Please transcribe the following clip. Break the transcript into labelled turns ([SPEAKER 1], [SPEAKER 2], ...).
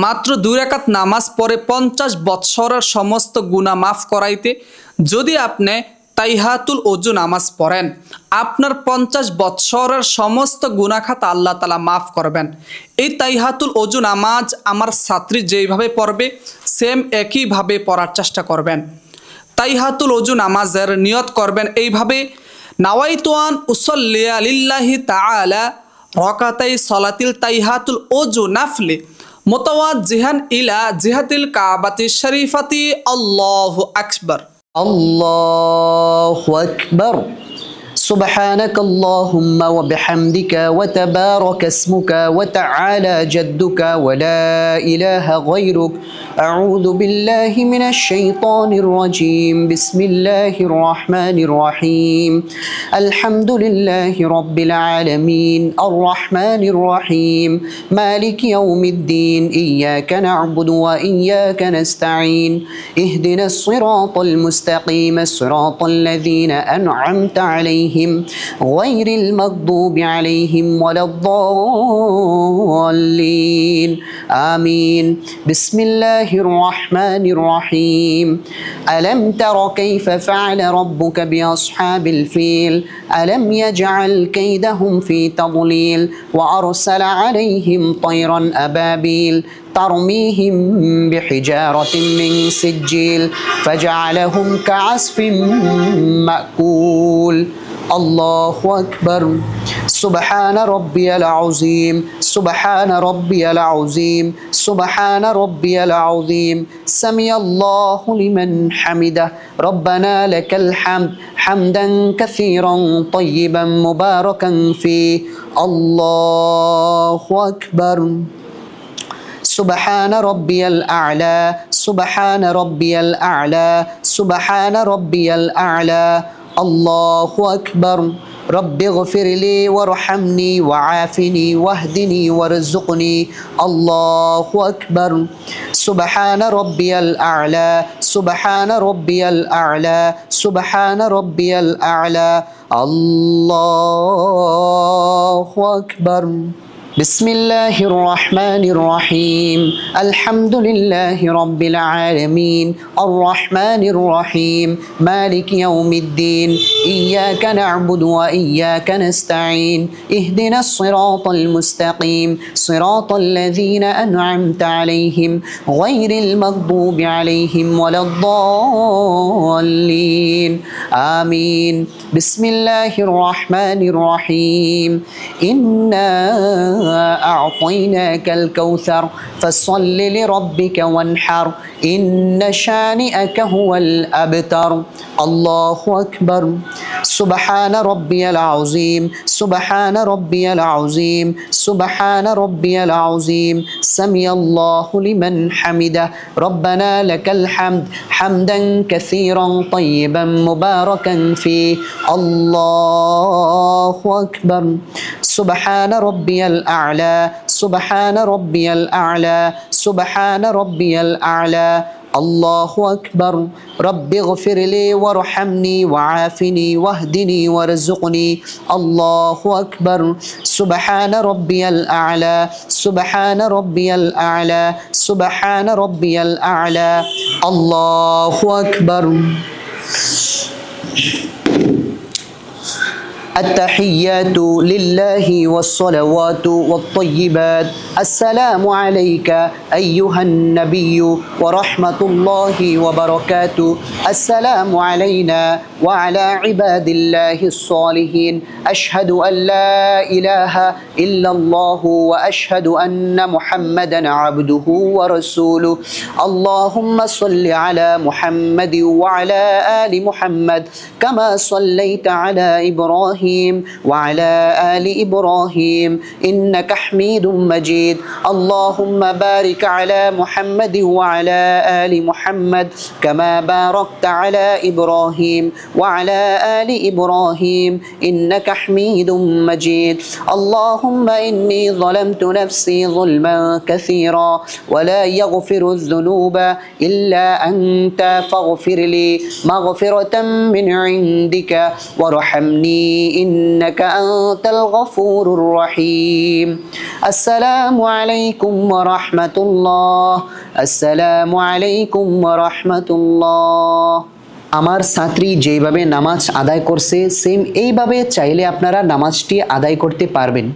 [SPEAKER 1] মাত্র 2 রাকাত নামাজ পড়ে 50 বৎসরের সমস্ত গুনাহ মাফ করাইতে যদি আপনি তাইহাতুল ওযু নামাজ পড়েন আপনার 50 বৎসরের সমস্ত গুনাহ খাতা আল্লাহ তাআলা মাফ করবেন। এই তাইহাতুল ওযু নামাজ আমার ছাত্রী যেইভাবে পড়বে সেম একইভাবে পড়ার চেষ্টা করবেন। তাইহাতুল ওযু নামাজের নিয়ত করবেন এইভাবে, নাওয়াইতু আন উসাল্লিয়া লিল্লাহি তাআলা রাকাতাই সালাতিল তাইহাতুল ওযু নাফলি মুতাওয়াজ্জিহান ইলা জিহাতিল কাবাতি শরীফাতি আল্লাহু আকবার।
[SPEAKER 2] আল্লাহু আকবার। سبحانك اللهم وبحمدك وتبارك اسمك وتعالى جدك ولا إله غيرك. أعوذ بالله من الشيطان الرجيم. بسم الله الرحمن الرحيم. الحمد لله رب العالمين الرحمن الرحيم مالك يوم الدين. إياك نعبد وإياك نستعين. اهدنا الصراط المستقيم صراط الذين أنعمت عليهم غير المغضوب عليهم ولا الضالين. آمين. بسم الله الرحمن الرحيم. ألم تر كيف فعل ربك بأصحاب الفيل ألم يجعل كيدهم في تضليل وأرسل عليهم طيرا أبابيل ترميهم بحجارة من سجيل فجعلهم كعصف مأكول. الله أكبر. سبحان ربي العظيم سبحان ربي العظيم سبحان ربي العظيم. سمع الله لمن حمده ربنا لك الحمد حمدا كثيرا طيبا مباركا فيه. الله أكبر. سبحان ربي الأعلى سبحان ربي الأعلى سبحان ربي الأعلى. الله أكبر. رب اغفر لي وارحمني وعافني واهدني وارزقني. الله أكبر. سبحان ربي الأعلى سبحان ربي الأعلى سبحان ربي الأعلى. الله أكبر. بسم الله الرحمن الرحيم. الحمد لله رب العالمين الرحمن الرحيم مالك يوم الدين. إياك نعبد وإياك نستعين. اهدنا الصراط المستقيم صراط الذين أنعمت عليهم غير المغضوب عليهم ولا الضالين. آمين. بسم الله الرحمن الرحيم. إنا أعطيناك الكوثر فصل لربك وانحر إن شانئك هو الأبتر. الله أكبر. سبحان ربي العظيم سبحان ربي العظيم سبحان ربي العظيم. سمع الله لمن حمده ربنا لك الحمد حمدا كثيرا طيبا مباركا فيه. الله أكبر. سبحان ربي الأعلى سبحان ربي الأعلى سبحان ربي الأعلى. الله أكبر. رب اغفر لي وارحمني وعافني واهدني وارزقني. الله أكبر. سبحان ربي الأعلى سبحان ربي الأعلى سبحان ربي الأعلى. الله أكبر. التحيات لله والصلوات والطيبات. السلام عليك أيها النبي ورحمة الله وبركاته. السلام علينا وعلى عباد الله الصالحين. أشهد أن لا إله إلا الله وأشهد أن محمدا عبده ورسوله. اللهم صل على محمد وعلى آل محمد كما صليت على إبراهيم وعلى آل إبراهيم إنك حميد مجيد. اللهم بارك على محمد وعلى آل محمد كما باركت على إبراهيم وعلى آل إبراهيم إنك حميد مجيد. اللهم إني ظلمت نفسي ظلما كثيرا ولا يغفر الذنوب إلا أنت فاغفر لي مغفرة من عندك وارحمني إنك أنت الغفور الرحيم السلام عليكم ورحمة الله السلام عليكم ورحمة الله আমার ছাত্রী যেভাবে নামাজ আদায় করছে সেম এইভাবে চাইলে আপনারা নামাজটি আদায় করতে পারবেন।